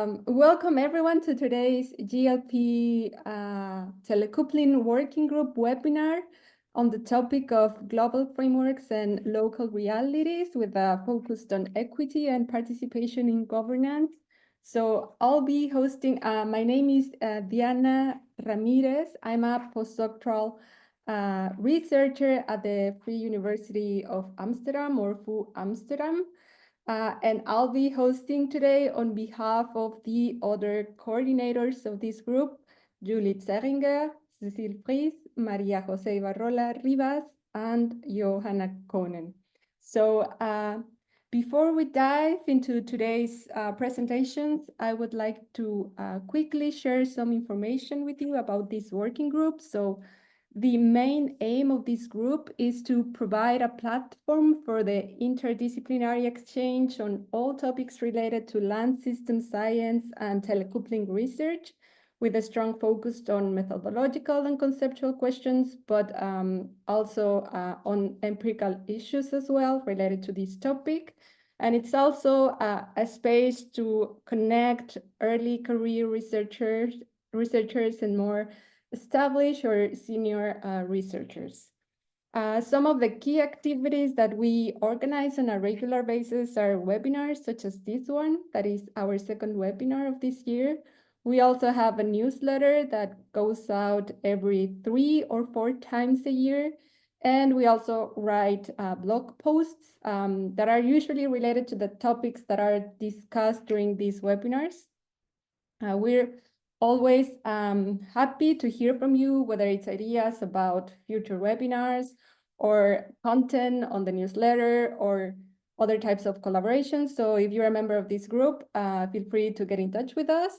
Welcome everyone to today's GLP Telecoupling Working Group webinar on the topic of global frameworks and local realities with a focus on equity and participation in governance. So I'll be hosting, my name is Diana Ramirez. I'm a postdoctoral researcher at the Free University of Amsterdam, or VU Amsterdam. And I'll be hosting today on behalf of the other coordinators of this group, Judith Seringer, Cecile Fries, Maria Jose Ibarrola Rivas, and Johanna Konen. So before we dive into today's presentations, I would like to quickly share some information with you about this working group. So the main aim of this group is to provide a platform for the interdisciplinary exchange on all topics related to land system science and telecoupling research, with a strong focus on methodological and conceptual questions, but also on empirical issues as well related to this topic. And it's also a space to connect early career researchers and more established or senior researchers. Some of the key activities that we organize on a regular basis are webinars such as this one, that is our second webinar of this year. We also have a newsletter that goes out every 3 or 4 times a year. And we also write blog posts that are usually related to the topics that are discussed during these webinars. We're always happy to hear from you, whether it's ideas about future webinars or content on the newsletter or other types of collaborations. So if you're a member of this group, feel free to get in touch with us.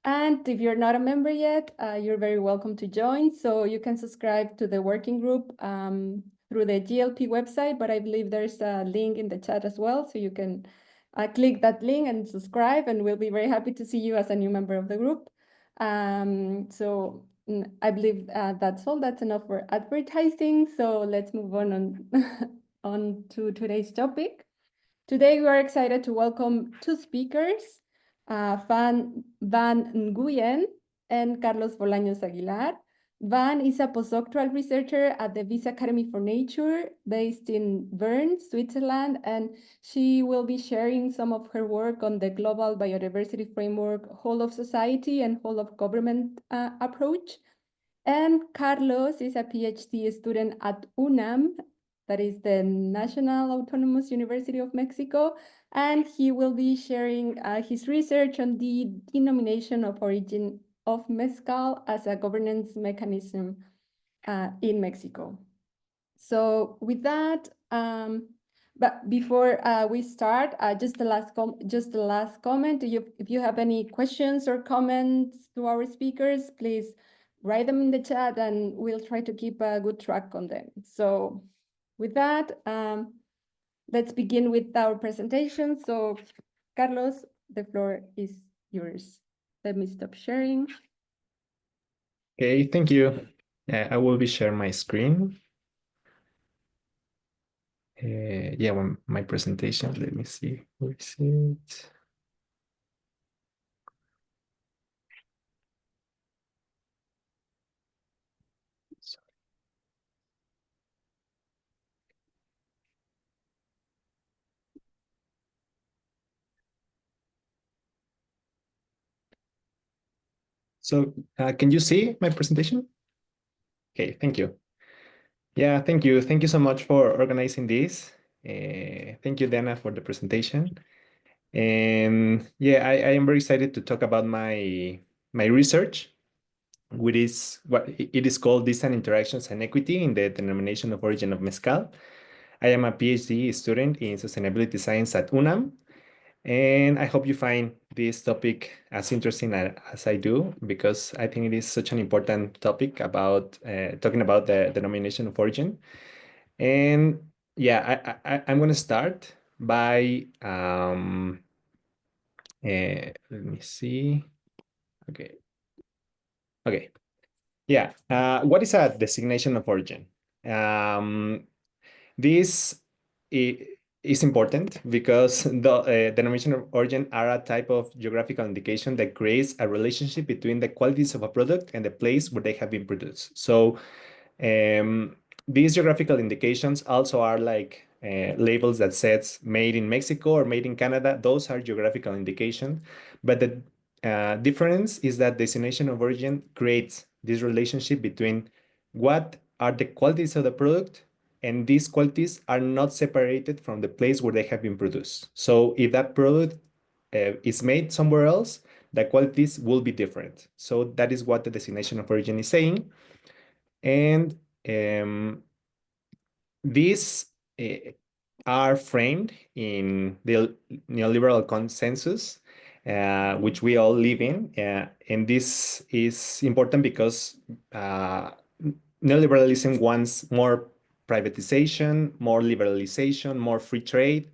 And if you're not a member yet, you're very welcome to join. So you can subscribe to the working group through the GLP website, but I believe there's a link in the chat as well. So you can click that link and subscribe, and we'll be very happy to see you as a new member of the group. So I believe that's all. That's enough for advertising. So let's move on to today's topic. Today we are excited to welcome 2 speakers, Van Nguyen and Carlos Bolaños Aguilar. Van is a postdoctoral researcher at the Wyss Academy for Nature, based in Bern, Switzerland, and she will be sharing some of her work on the global biodiversity framework, whole of society and whole of government approach. And Carlos is a PhD student at UNAM, that is the National Autonomous University of Mexico, and he will be sharing his research on the denomination of origin of Mezcal as a governance mechanism in Mexico. So with that, but before we start, just the last comment. If you have any questions or comments to our speakers, please write them in the chat, and we'll try to keep a good track on them. So with that, let's begin with our presentation. So Carlos, the floor is yours. Let me stop sharing. Okay, thank you. I will be sharing my screen. Yeah, my presentation, let me see, where is it? So can you see my presentation? Okay, thank you. Yeah, thank you. Thank you so much for organizing this. Thank you, Dana, for the presentation. And yeah, I am very excited to talk about my research, which is what it is called Distant Interactions and Equity in the Denomination of Origin of Mezcal. I am a PhD student in sustainability science at UNAM. And I hope you find this topic as interesting as I do, because I think it is such an important topic about talking about the denomination of origin. And yeah, I'm going to start by, let me see. Okay. Okay. Yeah. What is a designation of origin? This is important because the denomination of origin are a type of geographical indication that creates a relationship between the qualities of a product and the place where they have been produced. So um, these geographical indications also are like labels that says made in Mexico or made in Canada. Those are geographical indications, but the difference is that destination of origin creates this relationship between what are the qualities of the product, and these qualities are not separated from the place where they have been produced. So if that product is made somewhere else, the qualities will be different. So that is what the destination of origin is saying. And these are framed in the neoliberal consensus, which we all live in. And this is important because neoliberalism wants more privatization, more liberalization, more free trade,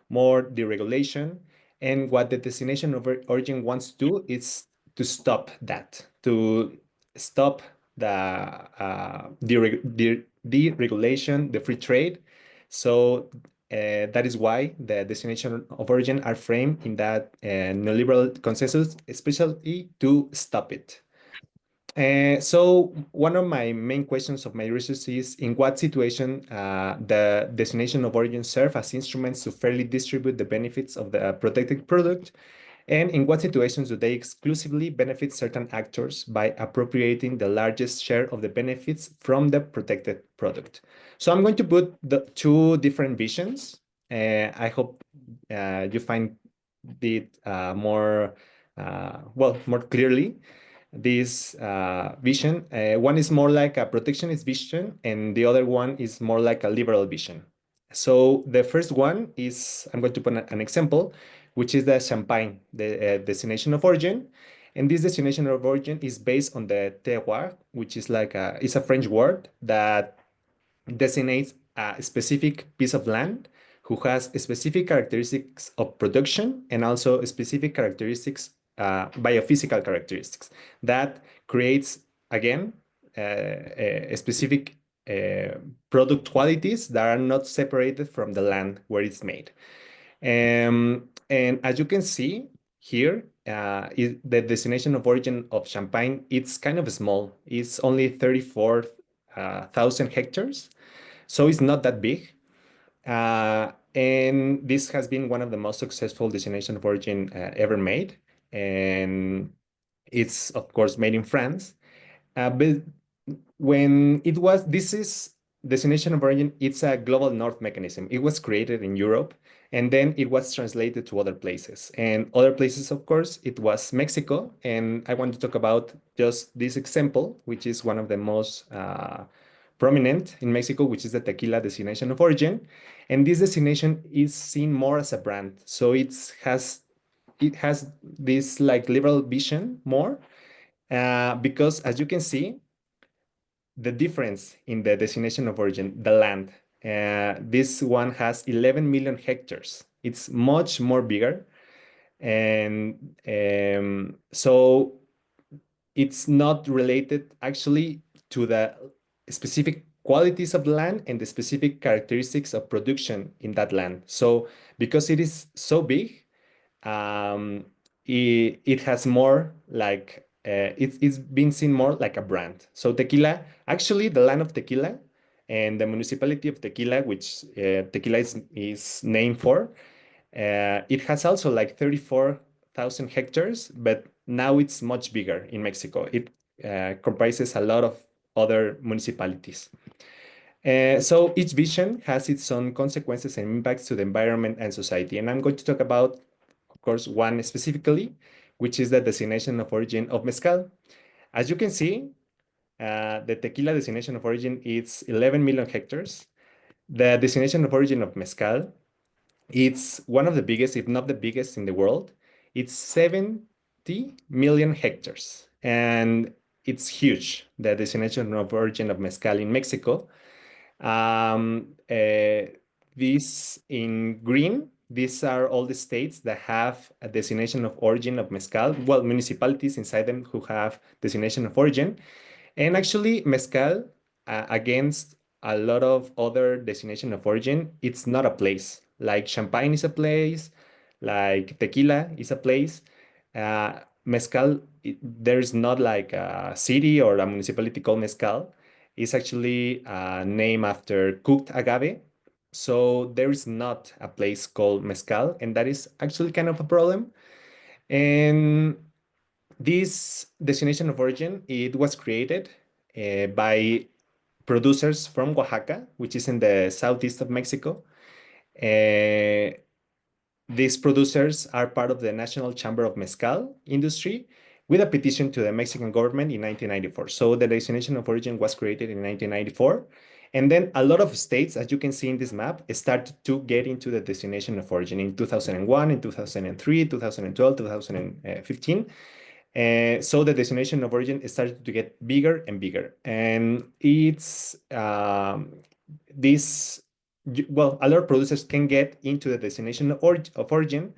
more deregulation. And what the destination of origin wants to do is to stop that, to stop the deregulation, the free trade. So that is why the destination of origin are framed in that neoliberal consensus, especially to stop it. So one of my main questions of my research is in what situation the destination of origin serve as instruments to fairly distribute the benefits of the protected product, and in what situations do they exclusively benefit certain actors by appropriating the largest share of the benefits from the protected product. So I'm going to put the two different visions. I hope you find it more clearly this vision. One is more like a protectionist vision, and the other one is more like a liberal vision. So the first one is, I'm going to put an example, which is the champagne, the destination of origin. And this destination of origin is based on the terroir, which is like it's a French word that designates a specific piece of land who has specific characteristics of production and also specific characteristics, biophysical characteristics that creates, again, a specific product qualities that are not separated from the land where it's made. And as you can see here, the destination of origin of Champagne, it's kind of small. It's only 34,000 hectares. So it's not that big. And this has been one of the most successful destination of origin ever made. And it's, of course, made in France. But when it was, this is destination of origin, it's a global north mechanism. It was created in Europe, and then it was translated to other places. And other places, of course, it was Mexico. And I want to talk about just this example, which is one of the most prominent in Mexico, which is the tequila destination of origin. And this destination is seen more as a brand. So it has this like liberal vision more, because as you can see, the difference in the destination of origin, the land, this one has 11 million hectares. It's much more bigger. And so it's not related actually to the specific qualities of the land and the specific characteristics of production in that land. So because it is so big, it has more like it's been seen more like a brand. So tequila, actually, the land of tequila and the municipality of Tequila, which tequila is named for, it has also like 34,000 hectares, but now it's much bigger in Mexico. It comprises a lot of other municipalities. So each vision has its own consequences and impacts to the environment and society. And I'm going to talk about, of course, one specifically, which is the destination of origin of Mezcal. As you can see, the tequila destination of origin is 11 million hectares. The destination of origin of Mezcal, it's one of the biggest, if not the biggest in the world. It's 70 million hectares, and it's huge, the destination of origin of Mezcal in Mexico. These in green, these are all the states that have a destination of origin of Mezcal, well, municipalities inside them who have destination of origin. And actually, Mezcal, against a lot of other destination of origin, it's not a place. like champagne is a place, like tequila is a place. Mezcal, there's not like a city or a municipality called Mezcal. It's actually named after cooked agave. So there is not a place called Mezcal, and that is actually kind of a problem. And this destination of origin, it was created by producers from Oaxaca, which is in the southeast of Mexico. Uh, these producers are part of the National Chamber of Mezcal industry with a petition to the Mexican government in 1994. So the destination of origin was created in 1994. And then a lot of states, as you can see in this map, started to get into the destination of origin in 2001, in 2003, 2012, 2015. So the destination of origin started to get bigger and bigger. And it's this, well, a lot of producers can get into the destination of origin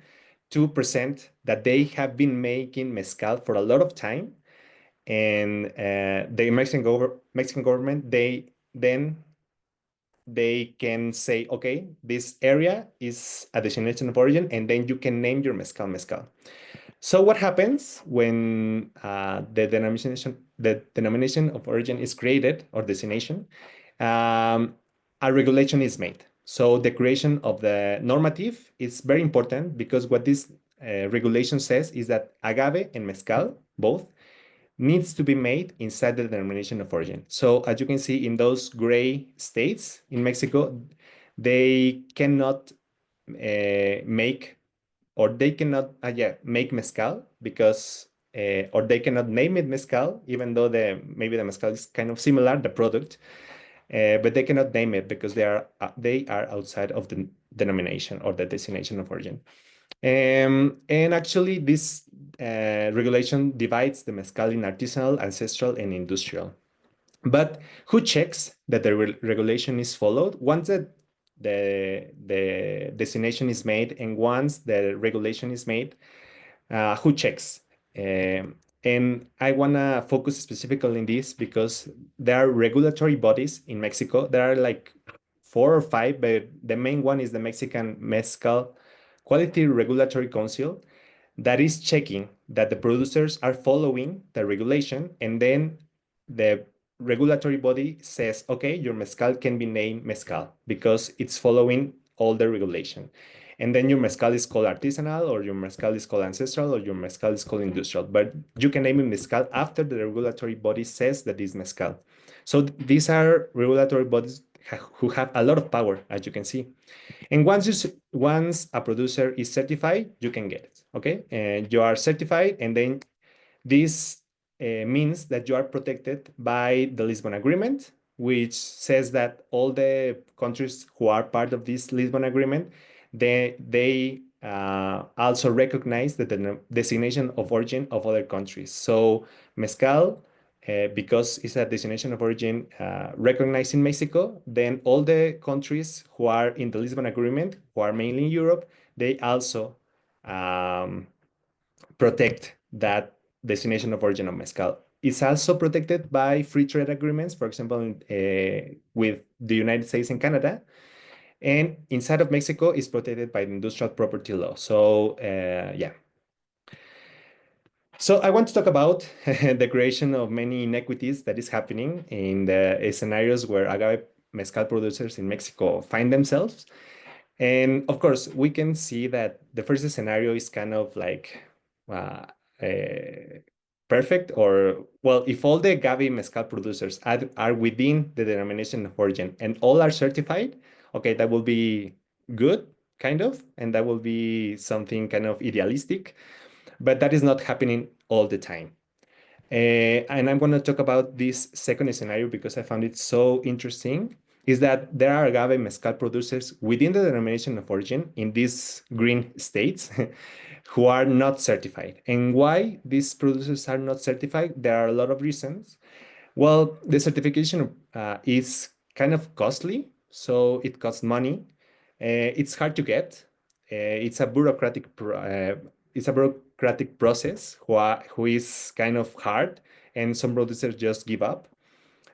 to present that they have been making mezcal for a lot of time. And the Mexican government, they can say, okay, this area is a destination of origin, and then you can name your mezcal. So what happens when the denomination of origin is created or destination? Um, a regulation is made. So the creation of the normative is very important because what this regulation says is that agave and mezcal, both, needs to be made inside the denomination of origin. So as you can see in those gray states in Mexico, they cannot make or they cannot make mezcal because or they cannot name it mezcal even though maybe the mezcal is kind of similar, the product, but they cannot name it because they are outside of the denomination or the destination of origin. And actually this regulation divides the mezcal in artisanal, ancestral, and industrial. But who checks that the regulation is followed? Once the destination is made and once the regulation is made, who checks? And I want to focus specifically on this because there are regulatory bodies in Mexico. There are like 4 or 5, but the main one is the Mexican Mezcal Quality Regulatory Council that is checking that the producers are following the regulation, and then the regulatory body says, okay, your mezcal can be named mezcal because it's following all the regulation. And then your mezcal is called artisanal, or your mezcal is called ancestral, or your mezcal is called industrial. But you can name it mezcal after the regulatory body says that it's mezcal. So these are regulatory bodies who have a lot of power, as you can see. And once a producer is certified, you can get it. Okay, and you are certified, and then this means that you are protected by the Lisbon Agreement, which says that all the countries who are part of this Lisbon Agreement, they also recognize the designation of origin of other countries. So mezcal, because it's a destination of origin recognized in Mexico, then all the countries who are in the Lisbon Agreement, who are mainly in Europe, they also protect that destination of origin of mezcal. It's also protected by free trade agreements, for example, with the United States and Canada. And inside of Mexico, it's protected by the industrial property law. So yeah. So I want to talk about the creation of many inequities that is happening in the scenarios where agave mezcal producers in Mexico find themselves. And of course, we can see that the first scenario is kind of like uh, uh, perfect, or well, if all the agave mezcal producers are within the denomination of origin and all are certified, okay, that will be good, kind of, and that will be something kind of idealistic, but that is not happening all the time. And I'm going to talk about this second scenario because I found it so interesting, is that there are agave mezcal producers within the denomination of origin in these green states who are not certified. And why these producers are not certified? There are a lot of reasons. Well, the certification is kind of costly, so it costs money. It's hard to get. It's a bureaucratic process who is kind of hard, and some producers just give up.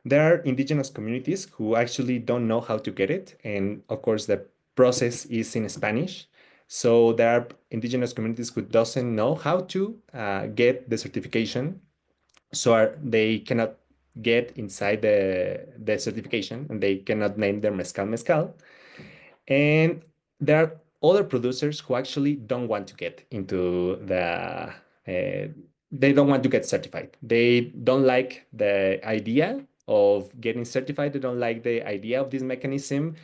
There are indigenous communities who actually don't know how to get it, and of course, the process is in Spanish. So there are indigenous communities who doesn't know how to get the certification. So they cannot get inside the certification and they cannot name their mezcal. And there are other producers who actually don't want to get into they don't want to get certified. They don't like the idea of getting certified. They don't like the idea of this mechanism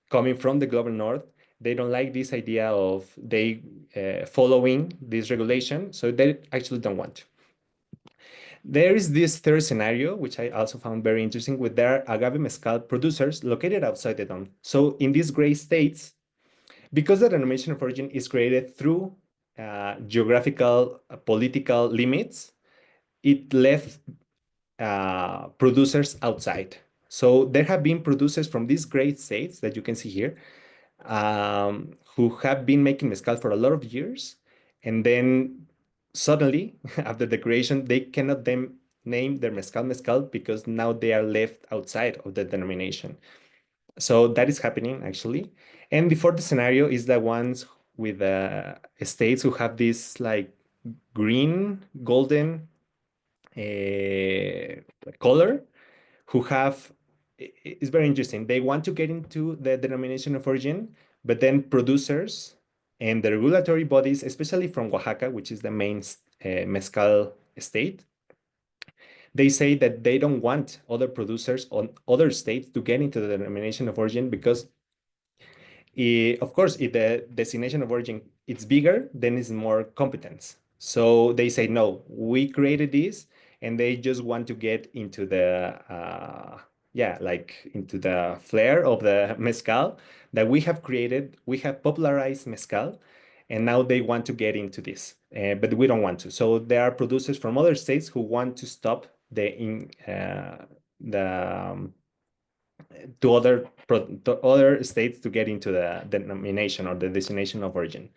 coming from the global north. They don't like this idea of they following this regulation. So they actually don't want to. There is this third scenario, which I also found very interesting, with their agave mezcal producers located outside the dome. So in these gray states, because the denomination of origin is created through geographical, political limits, it left producers outside. So there have been producers from these great states that you can see here who have been making mezcal for a lot of years. And then suddenly, after the creation, they cannot then name their mezcal because now they are left outside of the denomination. So that is happening actually. And the fourth scenario is the ones with states who have this like green, golden color, who have, it's very interesting. They want to get into the denomination of origin, but then producers and the regulatory bodies, especially from Oaxaca, which is the main mezcal state, they say that they don't want other producers on other states to get into the denomination of origin because of course, if the destination of origin it's bigger, then it's more competence. So they say, no, we created this, and they just want to get into the yeah, like into the flair of the mezcal that we have created. We have popularized mezcal, and now they want to get into this, but we don't want to. So there are producers from other states who want to stop the to other states to get into the denomination or the destination of origin.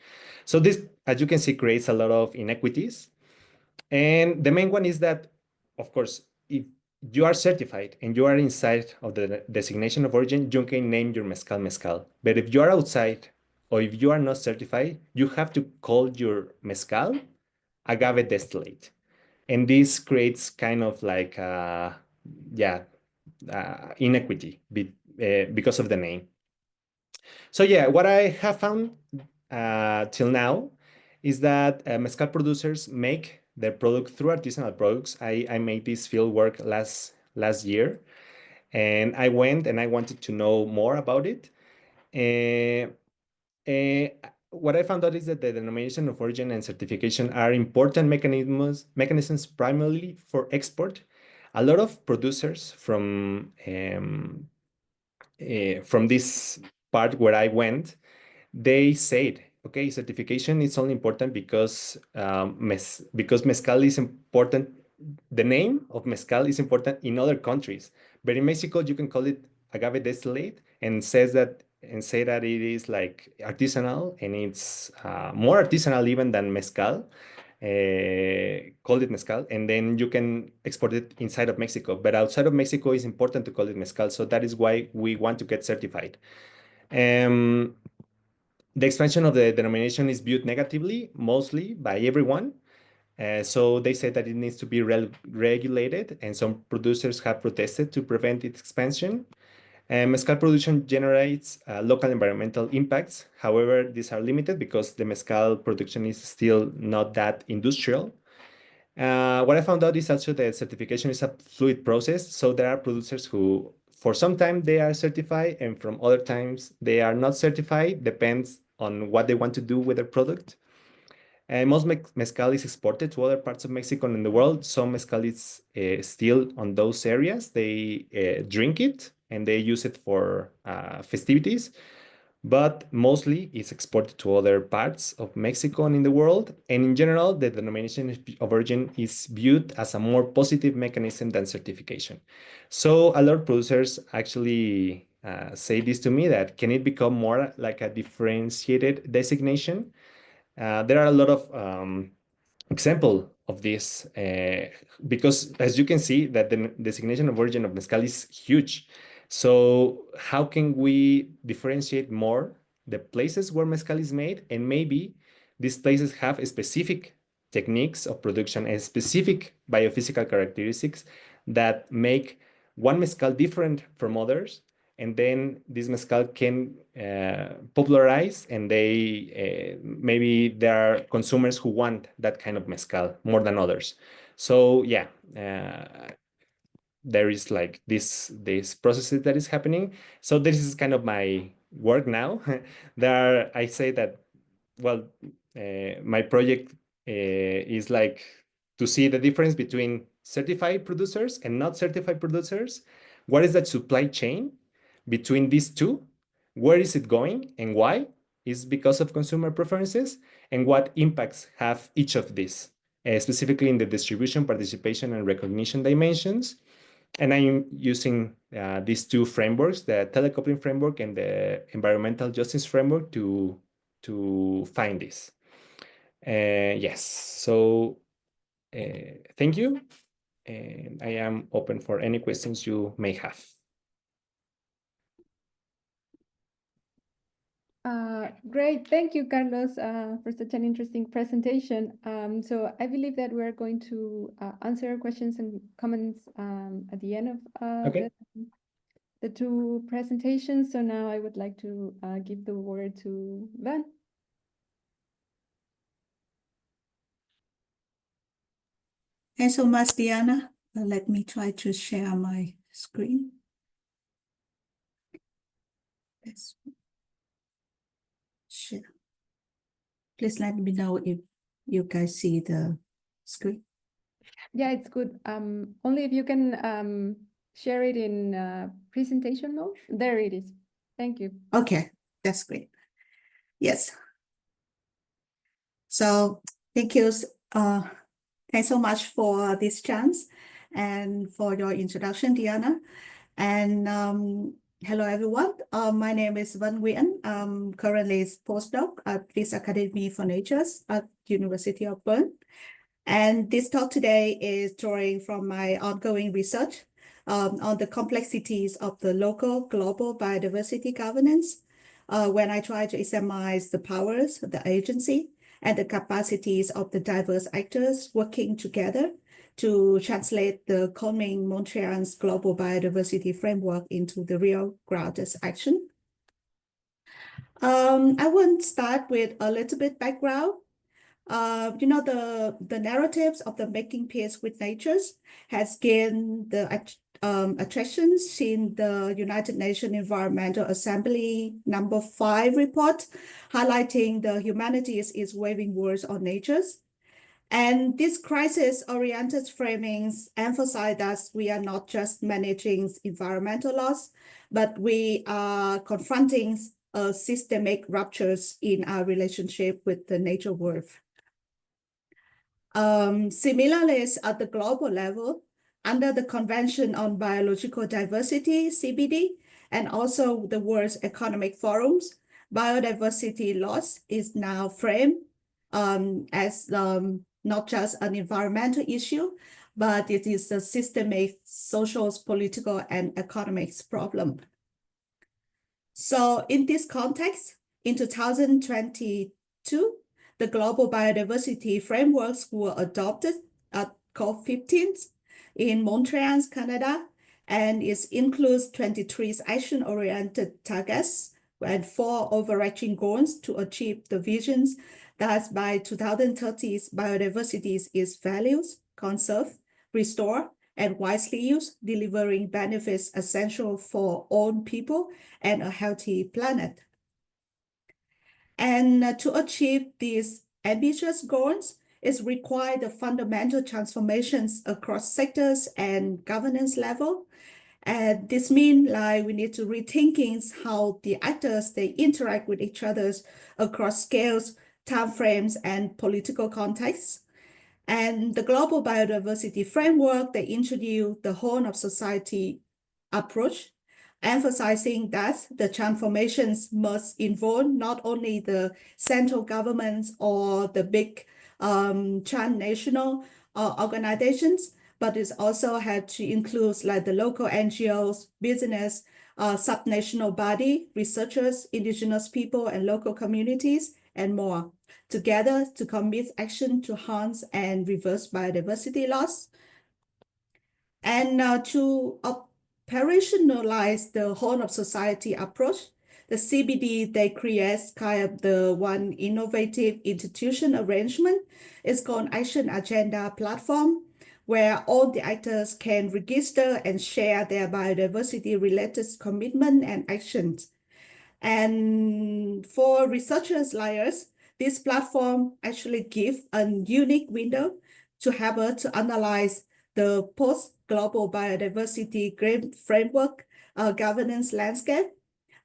So this, as you can see, creates a lot of inequities. And the main one is that, of course, if you are certified and you are inside of the designation of origin, you can name your mezcal. But if you are outside or if you are not certified, you have to call your mezcal agave distillate. And this creates kind of like, yeah, inequity because of the name. So yeah, what I have found till now is that mezcal producers make their product through artisanal products. I made this field work last year, and I went and I wanted to know more about it. Uh, what I found out is that the denomination of origin and certification are important mechanisms primarily for export. A lot of producers from this part where I went, they said, okay, certification is only important because because mezcal is important. The name of mezcal is important in other countries, but in Mexico you can call it agave distillate and say that it is like artisanal and it's more artisanal even than mezcal. Call it mezcal, and then you can export it inside of Mexico. But outside of Mexico, it's important to call it mezcal. So that is why we want to get certified. The expansion of the denomination is viewed negatively, mostly by everyone. So they say that it needs to be regulated, and some producers have protested to prevent its expansion. Mezcal production generates local environmental impacts. However, these are limited because the mezcal production is still not that industrial. What I found out is also that certification is a fluid process. So there are producers who, for some time, they are certified, and from other times, they are not certified. Depends on what they want to do with their product. And most mezcal is exported to other parts of Mexico and in the world. Some mezcal is still on those areas. They drink it and they use it for festivities, but mostly it's exported to other parts of Mexico and in the world. And in general, the denomination of origin is viewed as a more positive mechanism than certification. So a lot of producers actually say this to me, that can it become more like a differentiated designation? There are a lot of example of this because as you can see that the designation of origin of mezcal is huge. So how can we differentiate more the places where mezcal is made, and maybe these places have specific techniques of production and specific biophysical characteristics that make one mezcal different from others. And then this mezcal can popularize, and they maybe there are consumers who want that kind of mezcal more than others. So yeah, there is like this processes that is happening. So this is kind of my work now. I say that, well, my project is like to see the difference between certified producers and not certified producers. What is that supply chain between these two? Where is it going and why? Is because of consumer preferences, and what impacts have each of these, specifically in the distribution, participation, and recognition dimensions. And I'm using these two frameworks, the telecoupling framework and the environmental justice framework, to find this. Yes, so thank you. And I am open for any questions you may have. Great, thank you, Carlos, for such an interesting presentation. So I believe that we're going to answer questions and comments at the end of Okay. the two presentations. So now I would like to give the word to Van. Thanks so much, Diana. Let me try to share my screen. Let's share. Please let me know if you guys see the screen. Yeah, it's good. Only if you can share it in presentation mode. There it is. Thank you. Okay, that's great. Yes. So thank you. Thanks so much for this chance and for your introduction, Diana. And hello, everyone. My name is Van Nguyen. I'm currently a postdoc at this Academy for Natures at University of Bern. And this talk today is drawing from my ongoing research on the complexities of the local global biodiversity governance when I try to examine the powers, the agency, and the capacities of the diverse actors working together to translate the Kunming-Montreal's global biodiversity framework into the real grounded action. I want to start with a little bit background. You know, the narratives of the making peace with natures has gained the attractions in the United Nations Environmental Assembly number 5 report, highlighting the humanities is waving words on natures. And this crisis-oriented framings emphasize that we are not just managing environmental loss, but we are confronting systemic ruptures in our relationship with the nature world. Similarly, at the global level, under the Convention on Biological Diversity, CBD, and also the World Economic Forums, biodiversity loss is now framed as not just an environmental issue, but it is a systemic social, political, and economic problem. So in this context, in 2022, the global biodiversity frameworks were adopted at COP15 in Montreal, Canada, and it includes 23 action-oriented targets and 4 overarching goals to achieve the visions that by 2030, biodiversity is valued, conserved, restored, and wisely used, delivering benefits essential for all people and a healthy planet. And to achieve these ambitious goals, it requires the fundamental transformations across sectors and governance level. And this means like we need to rethinking how the actors, they interact with each other across scales, timeframes, and political contexts. And the global biodiversity framework, they introduce the whole of society approach, emphasizing that the transformations must involve not only the central governments or the big transnational organizations, but it also had to include like the local NGOs, business, subnational body, researchers, indigenous people, and local communities, and more, together to commit action to harness and reverse biodiversity loss. And to operationalize the whole of society approach, the CBD, they create kind of the one innovative institution arrangement. It's called Action Agenda Platform, where all the actors can register and share their biodiversity-related commitment and actions. And for researchers like us, this platform actually gives a unique window to help us to analyze the post-global biodiversity framework governance landscape,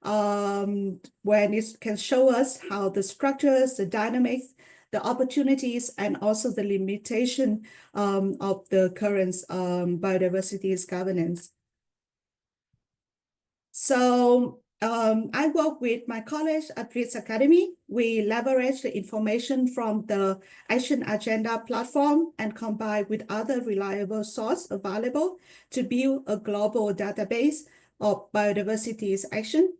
when it can show us how the structures, the dynamics, the opportunities, and also the limitation of the current biodiversity governance. So I work with my college at Ritz Academy. We leverage the information from the Action Agenda platform and combine with other reliable sources available to build a global database of biodiversity action.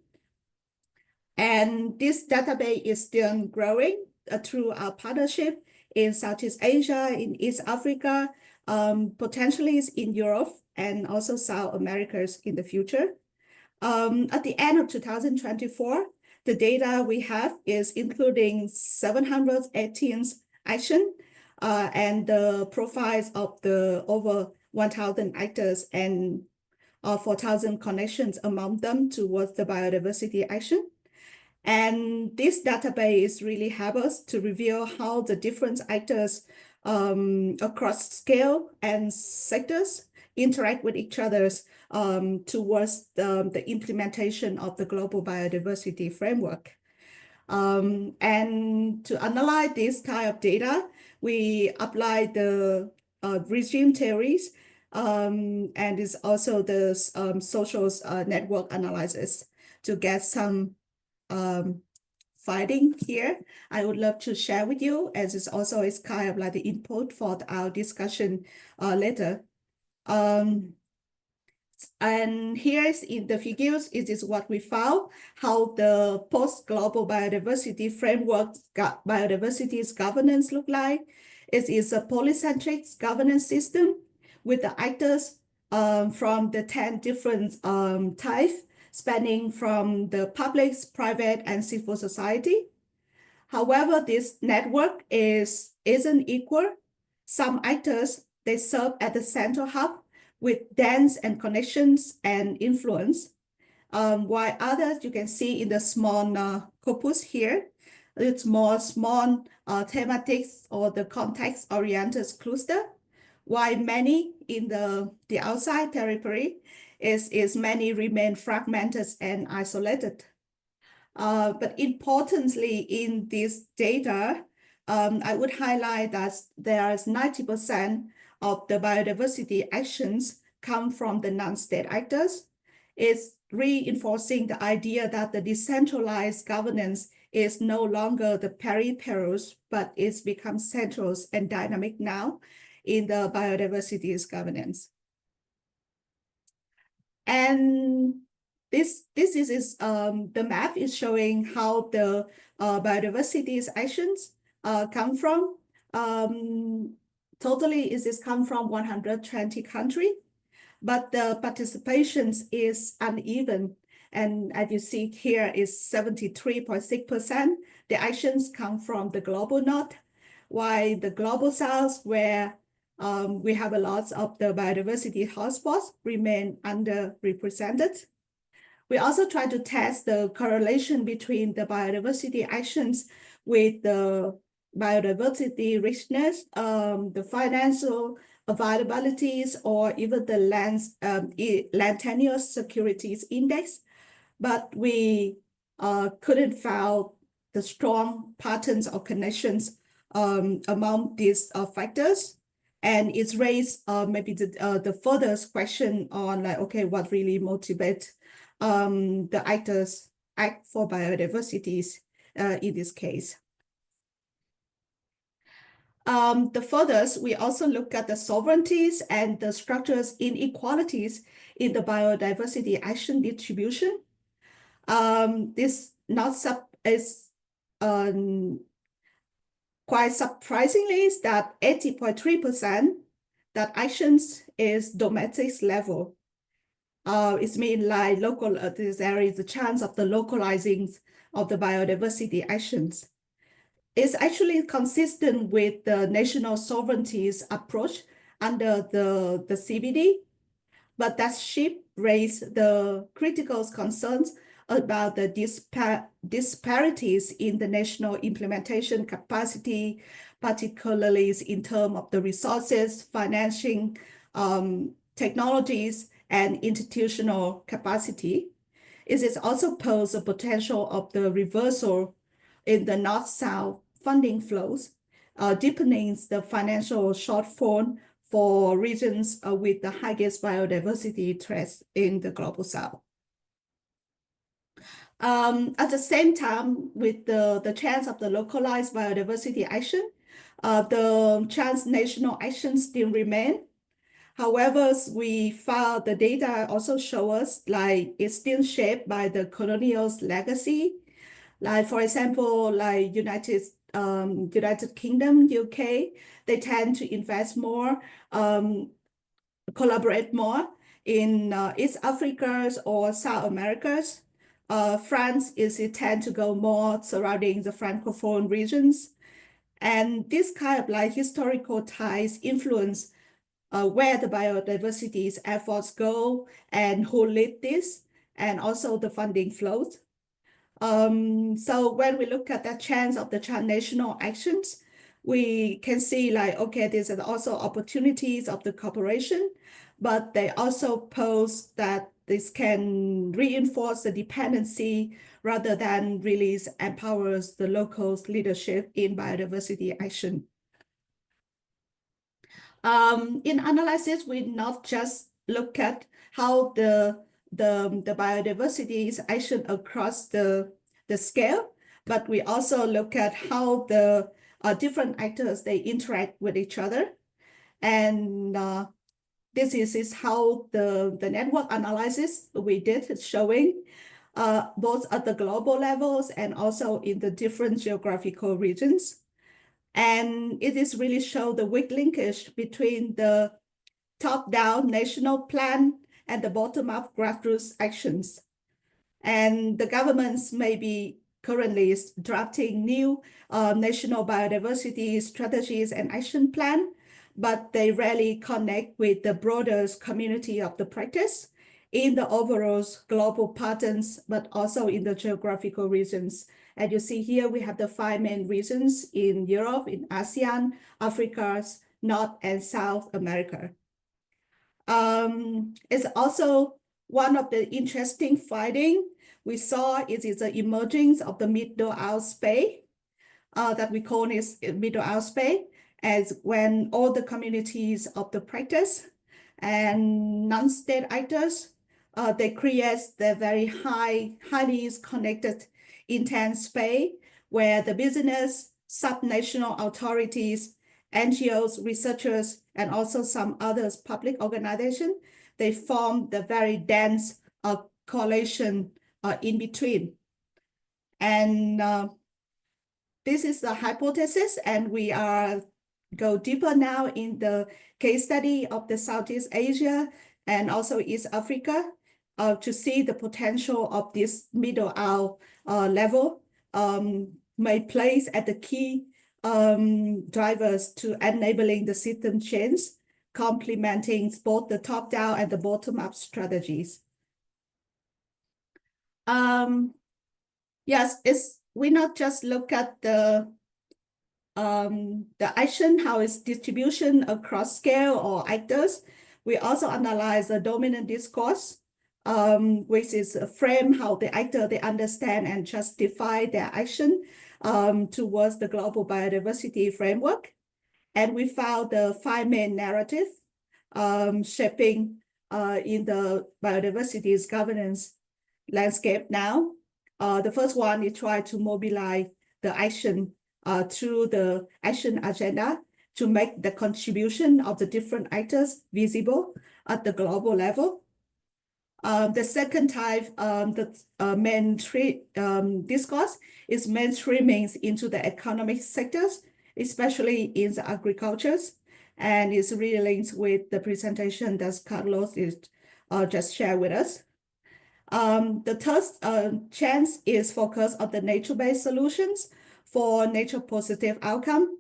And this database is still growing through our partnership in Southeast Asia, in East Africa, potentially in Europe, and also South Americas in the future. At the end of 2024, the data we have is including 718 actions and the profiles of the over 1,000 actors and 4,000 connections among them towards the biodiversity action. And this database really helps us to reveal how the different actors across scale and sectors interact with each other towards the implementation of the global biodiversity framework. And to analyze this kind of data, we apply the regime theories and it's also the social network analysis to get some finding here. I would love to share with you, as it's also is kind of like the input for our discussion later. And here's in the figures, it is what we found, how the post-global biodiversity framework, biodiversity's governance look like. It is a polycentric governance system with the actors from the 10 different types, spanning from the public, private, and civil society. However, this network isn't equal. Some actors, they serve at the central hub with dance and connections and influence, while others you can see in the small corpus here, it's more small thematics or the context-oriented cluster, while many in the outside territory is many remain fragmented and isolated. But importantly in this data, I would highlight that there is 90% of the biodiversity actions come from the non-state actors. It's reinforcing the idea that the decentralized governance is no longer the peripherals, but it's become central and dynamic now in the biodiversity's governance. And this is the map is showing how the biodiversity's actions come from. Totally is come from 120 countries, but the participation is uneven. And as you see here is 73.6%. The actions come from the global north, while the global south, where we have a lot of the biodiversity hotspots, remain underrepresented. We also try to test the correlation between the biodiversity actions with the biodiversity richness, the financial availabilities, or even the land tenure securities index. But we couldn't find the strong patterns or connections among these factors. And it's raised maybe the further question on like, okay, what really motivates the actors act for biodiversity in this case. The furthest, we also look at the sovereignties and the structures inequalities in the biodiversity action distribution. This is quite surprisingly is that 80.3% that actions is domestic level. It means like local, there is a chance of the localizing of the biodiversity actions. It's actually consistent with the national sovereignties approach under the CBD, but that shift raised the critical concerns about the disparities in the national implementation capacity, particularly in terms of the resources, financing, technologies, and institutional capacity. It is also posed a potential of the reversal in the North-South funding flows, deepening the financial shortfall for regions with the highest biodiversity threats in the Global South. At the same time, with the chance of the localized biodiversity action, the transnational actions still remain. However, we found the data also show us like it's still shaped by the colonial legacy. Like for example, like United Kingdom, UK, they tend to invest more, collaborate more in East Africa or South Americas. France it tend to go more surrounding the Francophone regions. And this kind of like historical ties influence where the biodiversity efforts go and who lead this, and also the funding flows. So when we look at the chance of the transnational actions, we can see like, okay, there's also opportunities of the cooperation, but they also pose that this can reinforce the dependency rather than really empowers the local leadership in biodiversity action. In analysis, we not just look at how the biodiversity is action across the scale, but we also look at how the different actors, they interact with each other. And this is how the network analysis we did, showing both at the global levels and also in the different geographical regions. And it is really show the weak linkage between the top-down national plan and the bottom-up grassroots actions. And the governments may be currently drafting new national biodiversity strategies and action plan, but they rarely connect with the broader community of the practice in the overall global patterns, but also in the geographical regions. And you see here, we have the 5 main regions in Europe, in ASEAN, Africa, North and South America. It's also one of the interesting findings we saw is the emergence of the middle out space that we call this middle out space, as when all the communities of the practice and non-state actors, they create the very highly connected intense space where the business, subnational authorities, NGOs, researchers, and also some others public organizations, they form the very dense coalition in between. And this is the hypothesis, and we are go deeper now in the case study of the Southeast Asia and also East Africa to see the potential of this middle out level may place at the key drivers to enabling the system change, complementing both the top-down and the bottom-up strategies. Yes, we not just look at the action, how its distribution across scale or actors. We also analyze the dominant discourse, which is a frame how the actor, they understand and justify their action towards the global biodiversity framework. And we found the 5 main narratives shaping in the biodiversity's governance landscape now. The first one is try to mobilize the action through the action agenda to make the contribution of the different actors visible at the global level. The second type, discourse is mainstreaming into the economic sectors, especially in the agricultures, and is really linked with the presentation that Carlos is just shared with us. The third chance is focused on the nature-based solutions for nature-positive outcome.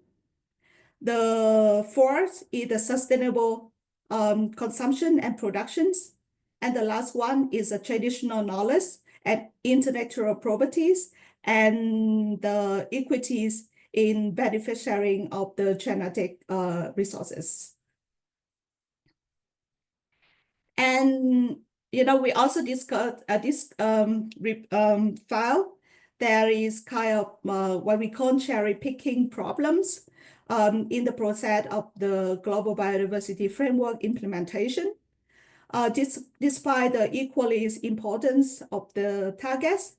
The fourth is the sustainable consumption and productions. And the last one is the traditional knowledge and intellectual properties and the equities in benefit sharing of the genetic resources. And we also discussed this file. There is kind of what we call cherry picking problems in the process of the Global Biodiversity Framework implementation. Despite the equally importance of the targets,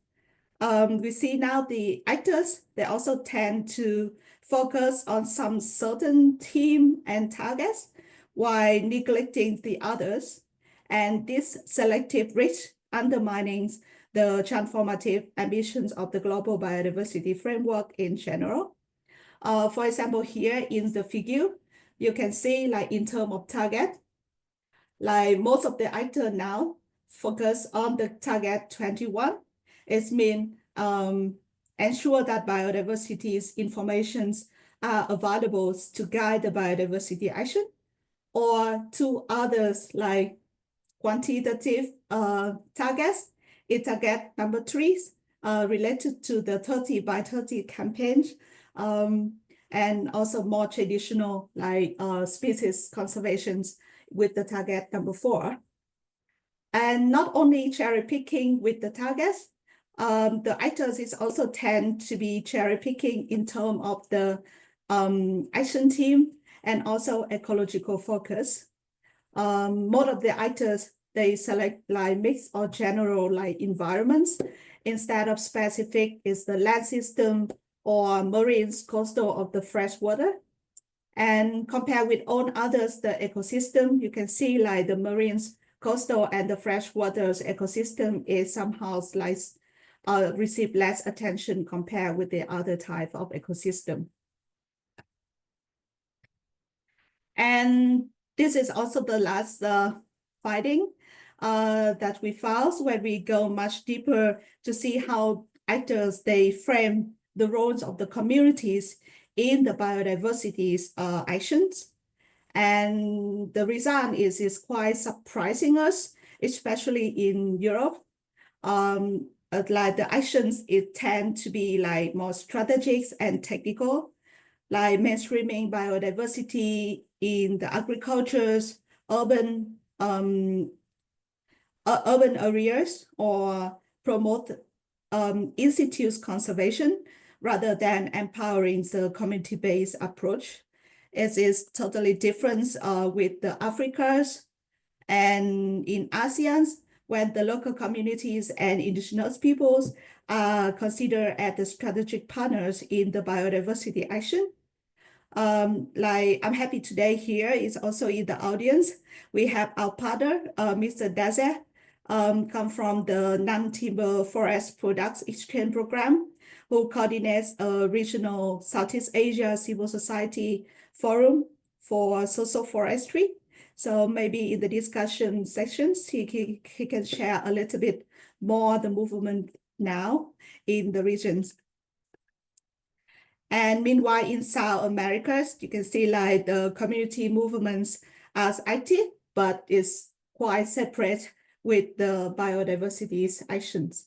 we see now the actors, they also tend to focus on some certain theme and targets while neglecting the others. And this selective reach undermines the transformative ambitions of the Global Biodiversity Framework in general. For example, here in the figure, you can see like in terms of target, like most of the actors now focus on the target 21. It means ensure that biodiversity's informations are available to guide the biodiversity action, or two others like quantitative targets. It's target number 3 related to the 30 by 30 campaign, and also more traditional like species conservations with the target number 4. And not only cherry picking with the targets, the actors is also tend to be cherry picking in terms of the action team and also ecological focus. Most of the actors, they select like mixed or general like environments instead of specific is the land system or marine coastal of the freshwater. And compared with all others, the ecosystem, you can see like the marines, coastal and the freshwaters ecosystem is somehow like receive less attention compared with the other type of ecosystem. And this is also the last finding that we found when we go much deeper to see how actors, they frame the roles of the communities in the biodiversity's actions. And the result is quite surprising us, especially in Europe. Like the actions, it tend to be like more strategic and technical, like mainstreaming biodiversity in the agricultures, urban areas, or promote institutes conservation rather than empowering the community-based approach. It is totally different with the Africas and in ASEAN, when the local communities and indigenous peoples are considered as the strategic partners in the biodiversity action. Like I'm happy today here is also in the audience. We have our partner, Mr. Daze, come from the non-timber forest products exchange program, who coordinates a regional Southeast Asia civil society forum for social forestry. So maybe in the discussion sections, he can share a little bit more the movement now in the regions. And meanwhile, in South America, you can see like the community movements as active, but it's quite separate with the biodiversity's actions.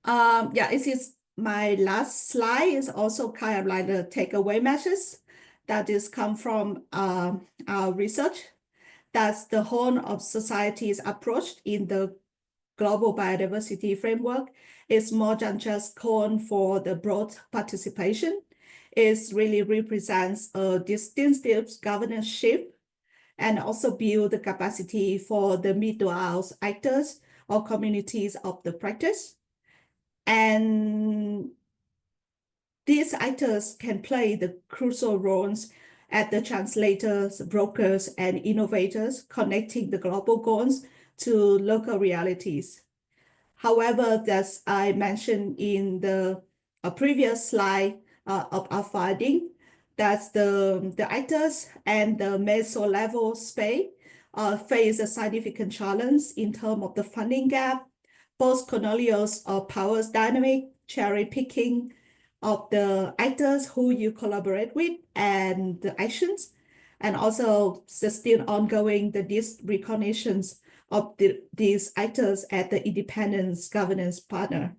Yeah, this is my last slide. Is also kind of like the takeaway messages that is come from our research. That's the whole of society's approach in the Global Biodiversity Framework is more than just calling for the broad participation. It really represents a distinctive governance shift and also build the capacity for the mid-to-out actors or communities of the practice. And these actors can play the crucial roles as the translators, brokers, and innovators connecting the global goals to local realities. However, as I mentioned in the previous slide of our finding, that the actors and the meso-level space face a significant challenge in terms of the funding gap, post-colonial power dynamic, cherry picking of the actors who you collaborate with and the actions, and also the still ongoing the recognitions of these actors as the independent governance partner.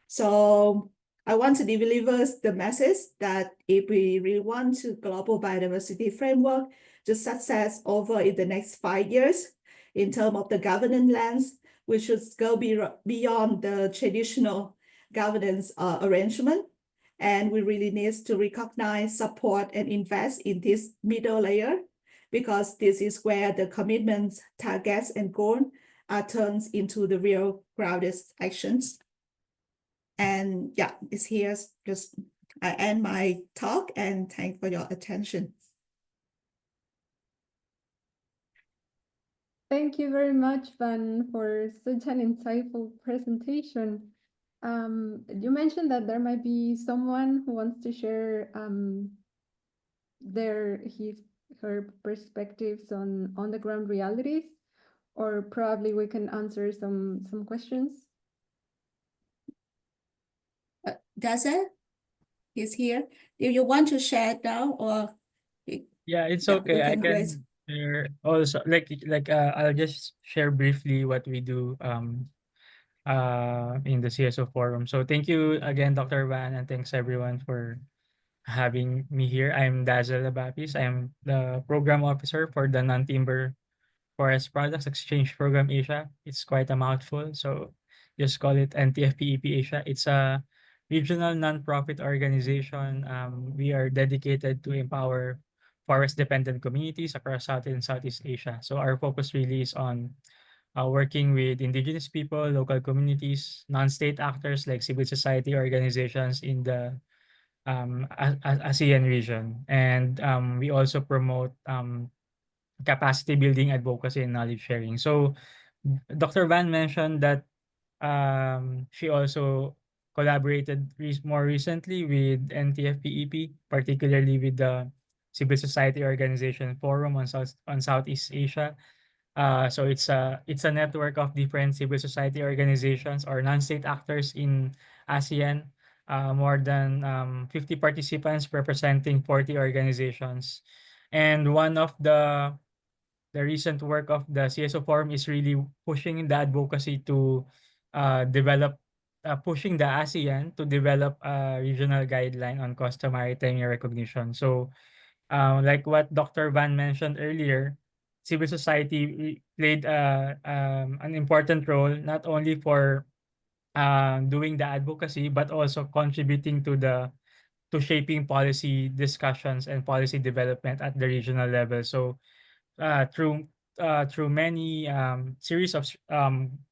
So I want to deliver the message that if we really want to global biodiversity framework to success over in the next 5 years, in terms of the governance lens, we should go beyond the traditional governance arrangement. And we really need to recognize, support, and invest in this middle layer, because this is where the commitments, targets, and goals are turned into the real grounded actions. And yeah, it's here. Just I end my talk and thank for your attention. Thank you very much, Van, for such an insightful presentation. You mentioned that there might be someone who wants to share her perspectives on the ground realities, or probably we can answer some questions. Does it? He's here. Do you want to share now, or Yeah, it's yeah, okay. I can can raise. share also I'll just share briefly what we do in the CSO forum. So thank you again, Dr. Van, and thanks everyone for having me here. I'm Dazzle Abapis. I'm the program officer for the non-timber Forest Products Exchange Program Asia. It's quite a mouthful, so just call it NTFPEP Asia. It's a regional nonprofit organization. We are dedicated to empower forest-dependent communities across South and Southeast Asia. So our focus really is on working with indigenous people, local communities, non-state actors like civil society organizations in the ASEAN region. And we also promote capacity building, advocacy, and knowledge sharing. So Dr. Van mentioned that she also collaborated more recently with NTFPEP, particularly with the Civil Society Organization Forum on Southeast Asia. So it's a network of different civil society organizations or non-state actors in ASEAN. More than 50 participants representing 40 organizations. And one of the recent work of the CSO Forum is really pushing the advocacy to pushing the ASEAN to develop a regional guideline on coastal maritime recognition. So, like what Dr. Van mentioned earlier, civil society played an important role not only for doing the advocacy but also contributing to shaping policy discussions and policy development at the regional level. So through many series of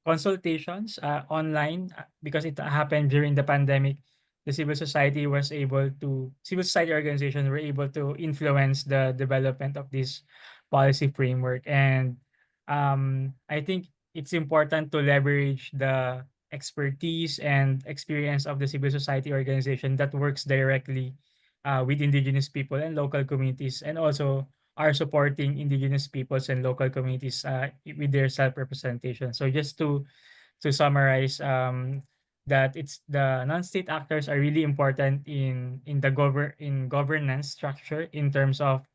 consultations online, because it happened during the pandemic, the civil society organizations were able to influence the development of this policy framework. And I think it's important to leverage the expertise and experience of the civil society organization that works directly with indigenous people and local communities, and also are supporting indigenous peoples and local communities with their self-representation. So just to summarize, that it's the non-state actors are really important in the governance structure in terms of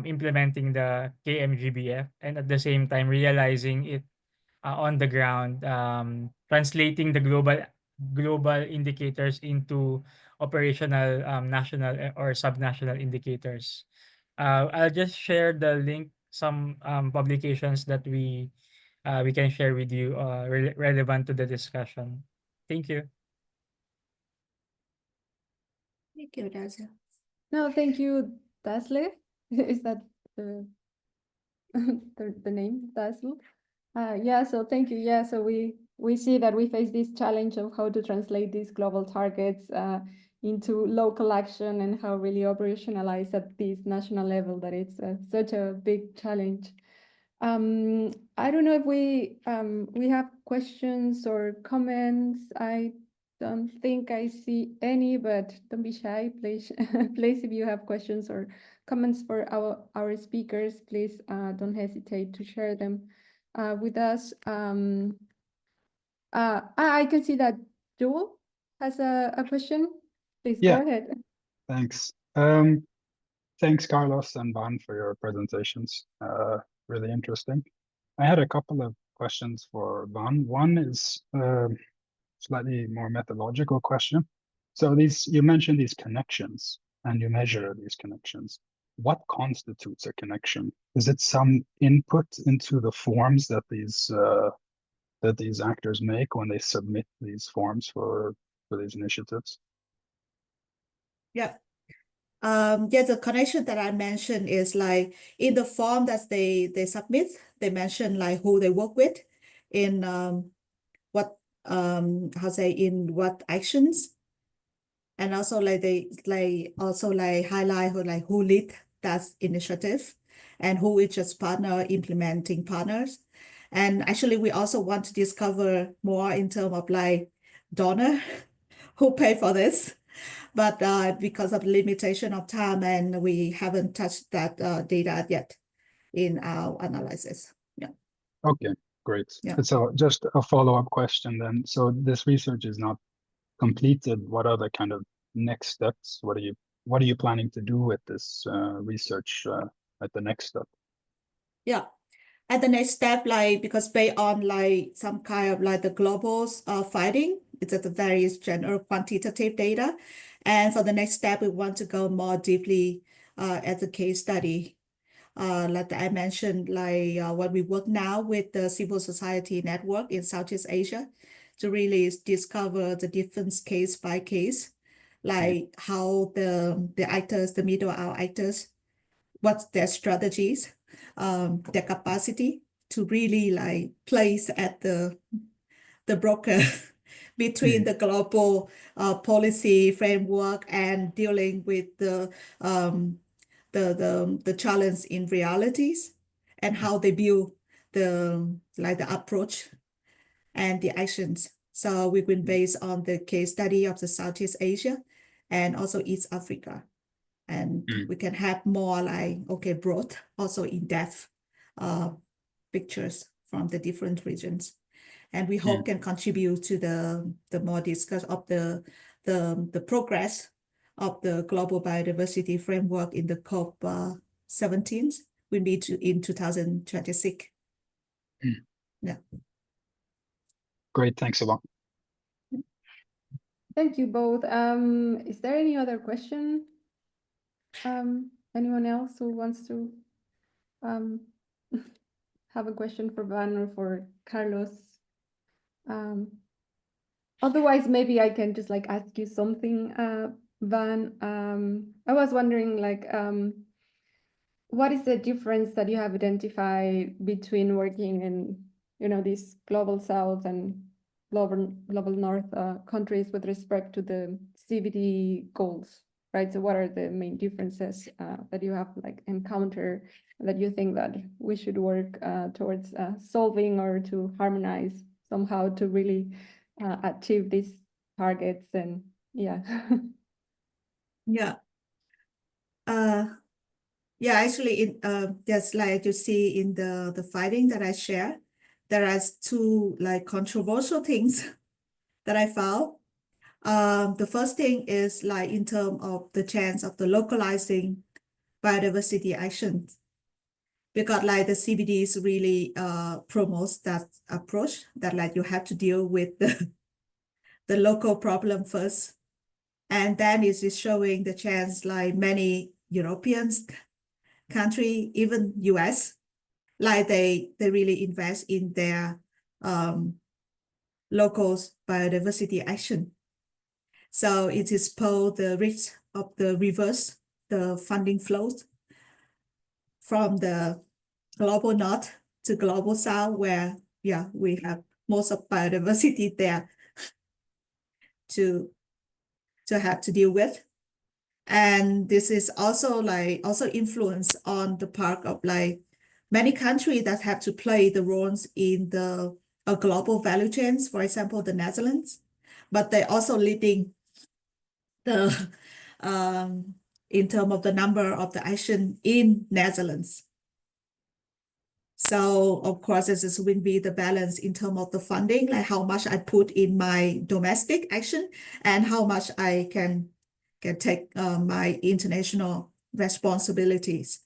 implementing the KMGBF, and at the same time realizing it on the ground, translating the global indicators into operational national or subnational indicators. I'll just share the link, some publications that we can share with you relevant to the discussion. Thank you. Thank you, Dazzle. No, thank you, Dazzle. Is that the name, Dazzle? Yeah, so thank you. Yeah, so we see that we face this challenge of how to translate these global targets into local action and how really operationalize at this national level that it's such a big challenge. I don't know if we have questions or comments. I don't think I see any, but don't be shy. Please, please, if you have questions or comments for our speakers, please don't hesitate to share them with us. I can see that Joel has a question. Please Yeah. go ahead. Thanks. Thanks, Carlos and Van, for your presentations. Really interesting. I had a couple of questions for Van. One is slightly more methodological question. So you mentioned these connections and you measure these connections. What constitutes a connection? Is it some input into the forms that these actors make when they submit these forms for these initiatives? Yeah. The connection that I mentioned is like in the form that they submit, they mention like who they work with in what in what actions, and also like they also like highlight who lead that initiative and who is just partner implementing partners. And actually we also want to discover more in terms of like donor who pay for this. But because of limitation of time, and we haven't touched that data yet in our analysis. Yeah. Okay, great. Yeah. So just a follow-up question then. So this research is not completed. What are the kind of next steps? What are you planning to do with this research at the next step? Yeah. At the next step, like because based on like some kind of like the global finding, it's at the various general quantitative data. And for the next step, we want to go more deeply at the case study. Like I mentioned, like when we work now with the civil society network in Southeast Asia to really discover the different case by case, like how the actors, the middle out actors, what's their strategies, their capacity to really like place at the broker between the global policy framework and dealing with the challenge in realities, and how they build the approach and the actions. So we've been based on the case study of the Southeast Asia and also East Africa. And we can have more like, broad, also in-depth pictures from the different regions. And we hope can contribute to the more discuss of the progress of the global biodiversity framework in the COP17 we meet in 2026. Yeah. Great, thanks a lot. Thank you both. Is there any other question? Anyone else who wants to have a question for Van or for Carlos? Otherwise, maybe I can just like ask you something, Van. I was wondering like, what is the difference that you have identified between working in, this global South and global North countries with respect to the CBD goals, right? So what are the main differences that you have like encountered that you think that we should work towards solving or to harmonize somehow to really achieve these targets? And yeah. Yeah, actually, just like you see in the finding that I share, there are two like controversial things that I found. The first thing is like in terms of the chance of the localizing biodiversity actions, because like the CBDs really promotes that approach that like you have to deal with the local problem first, and then it is showing the chance like many Europeans country, even US, like they really invest in their local biodiversity action. So it is posed the risk of the reverse, the funding flows from the global North to global South, where we have most of biodiversity there to to have to deal with. And this is also influence on the part of like many countries that have to play the roles in the global value chains, for example, the Netherlands, but they're also leading the in terms of the number of the action in Netherlands. So of course, this will be the balance in terms of the funding, like how much I put in my domestic action and how much I can take my international responsibilities.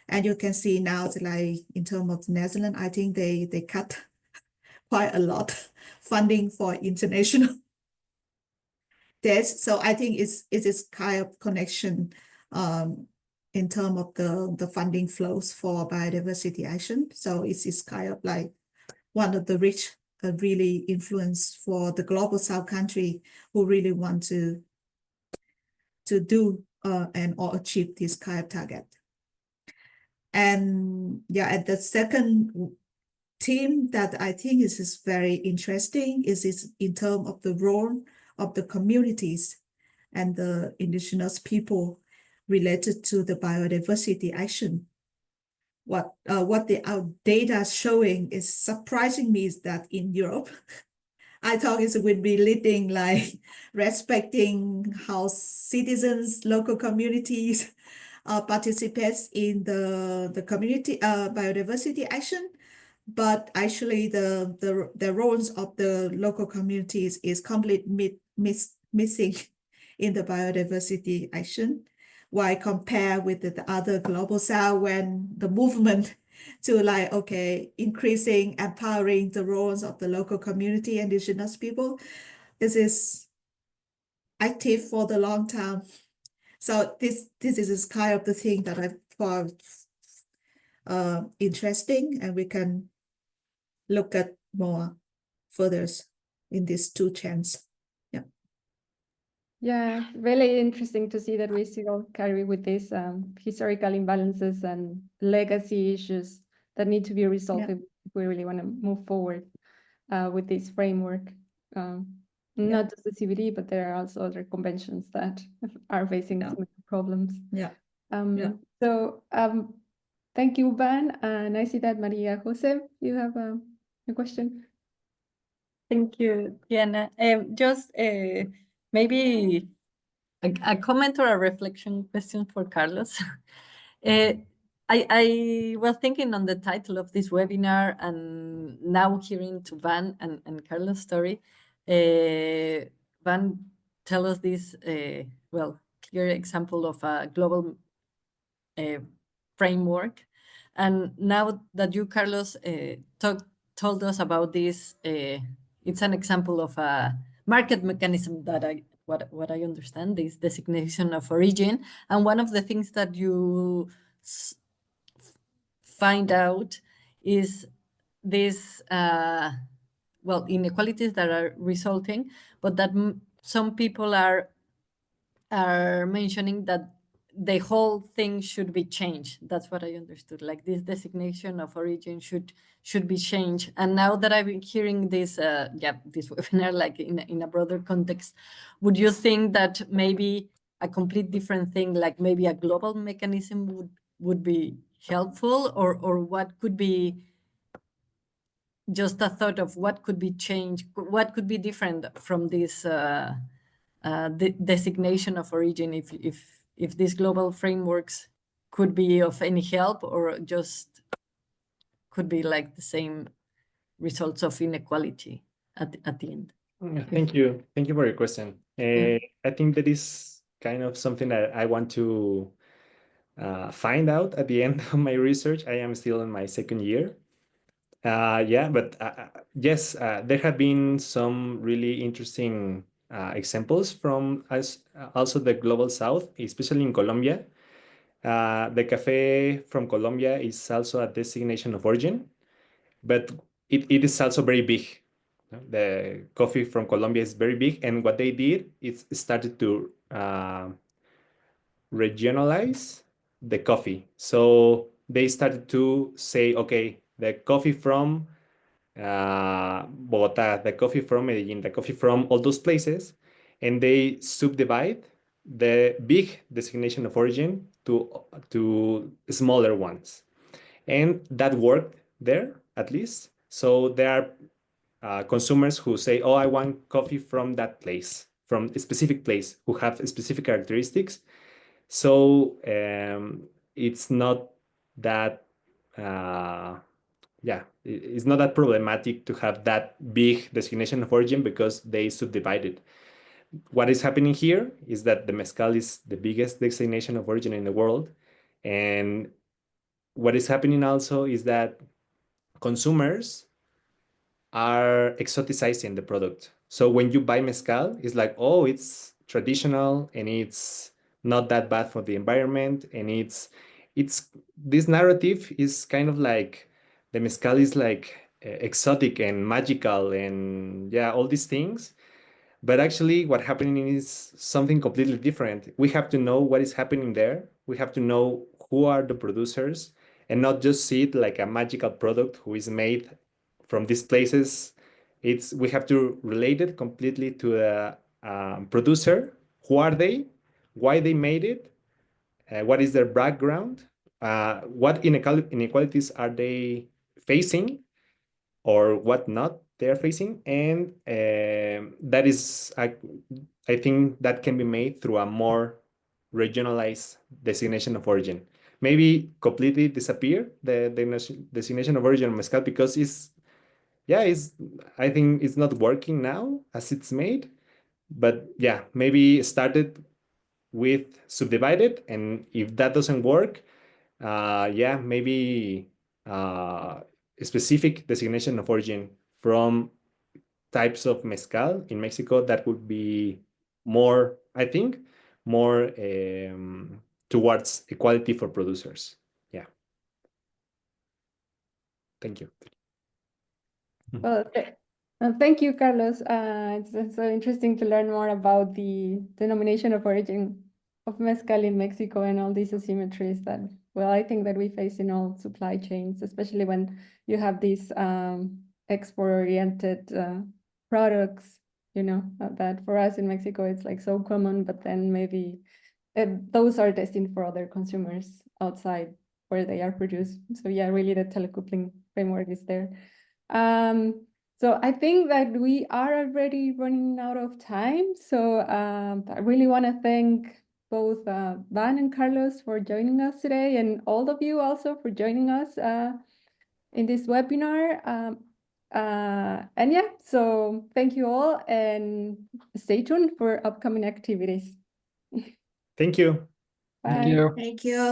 And you can see now, like in terms of the Netherlands, I think they cut quite a lot funding for international. So I think it is kind of connection in terms of the funding flows for biodiversity action. So it is kind of like one of the rich really influence for the global South country who really want to do and or achieve this kind of target. And yeah, and the second theme that I think is very interesting is in terms of the role of the communities and the indigenous people related to the biodiversity action. What our data is showing is surprising me is that in Europe, I thought it would be leading like respecting how citizens, local communities participates in the community biodiversity action, but actually the roles of the local communities is completely missing in the biodiversity action. Why compare with the other global South when the movement to like, okay, increasing, empowering the roles of the local community, indigenous people, this is active for the long term. So this is kind of the thing that I found interesting, and we can look at more further in these two chains. Yeah. Yeah, really interesting to see that we still carry with these historical imbalances and legacy issues that need to be resolved if we really want to move forward with this framework. Not just the CBD, but there are also other conventions that are facing similar problems. So thank you, Van. And I see that Maria Jose, you have a question. Thank you, Diana. Just maybe a comment or a reflection question for Carlos. I was thinking on the title of this webinar, and now hearing to Van and Carlos' story. Van tell us this clear example of a global framework, and now that you, Carlos, told us about this, it's an example of a market mechanism that what I understand is designation of origin, and one of the things that you find out is this inequalities that are resulting, but that some people are mentioning that the whole thing should be changed. That's what I understood. Like this designation of origin should be changed. And now that I've been hearing this, this webinar, like in a broader context, would you think that maybe a complete different thing, like maybe a global mechanism would be helpful, or what could be just a thought of what could be changed, what could be different from this the designation of origin, if these global frameworks could be of any help, or just could be like the same results of inequality at the end? Thank you for your question. I think that is kind of something that I want to find out at the end of my research. I am still in my second year. Yes, there have been some really interesting examples from also the global South, especially in Colombia. The cafe from Colombia is also a designation of origin, but it is also very big. The coffee from Colombia is very big, and what they did is started to regionalize the coffee. So they started to say, okay, the coffee from Bogota, the coffee from Medellin, the coffee from all those places, and they subdivide the big designation of origin to smaller ones. And that worked there, at least. So there are consumers who say, oh, I want coffee from that place, from a specific place, who have specific characteristics. So it's not that, it's not that problematic to have that big designation of origin because they subdivided. What is happening here is that the mezcal is the biggest designation of origin in the world. And what is happening also is that consumers are exoticizing the product. So when you buy mezcal, it's like, oh, it's traditional and it's not that bad for the environment. And it's this narrative is kind of like the mezcal is like exotic and magical and yeah, all these things. But actually what happening is something completely different. We have to know what is happening there. We have to know who are the producers and not just see it like a magical product who is made from these places. We have to relate it completely to a producer. Who are they? Why they made it? What is their background? What inequalities are they facing? Or what not they are facing, and that is, I think that can be made through a more regionalized designation of origin. Maybe completely disappear the designation of origin of mezcal because I think it's not working now as it's made. But yeah, maybe started with subdivided, and if that doesn't work, maybe a specific designation of origin from types of mezcal in Mexico that would be more, I think, more towards equality for producers. Yeah. Thank you. Well, thank you, Carlos. It's so interesting to learn more about the denomination of origin of mezcal in Mexico and all these asymmetries that, well, I think that we face in all supply chains, especially when you have these export-oriented products, that for us in Mexico, it's like so common, but then maybe those are destined for other consumers outside where they are produced. So yeah, really the telecoupling framework is there. So I think that we are already running out of time. So I really want to thank both Van and Carlos for joining us today, and all of you also for joining us in this webinar. And yeah, so thank you all, and stay tuned for upcoming activities. Thank you. Bye. Thank you. Thank you.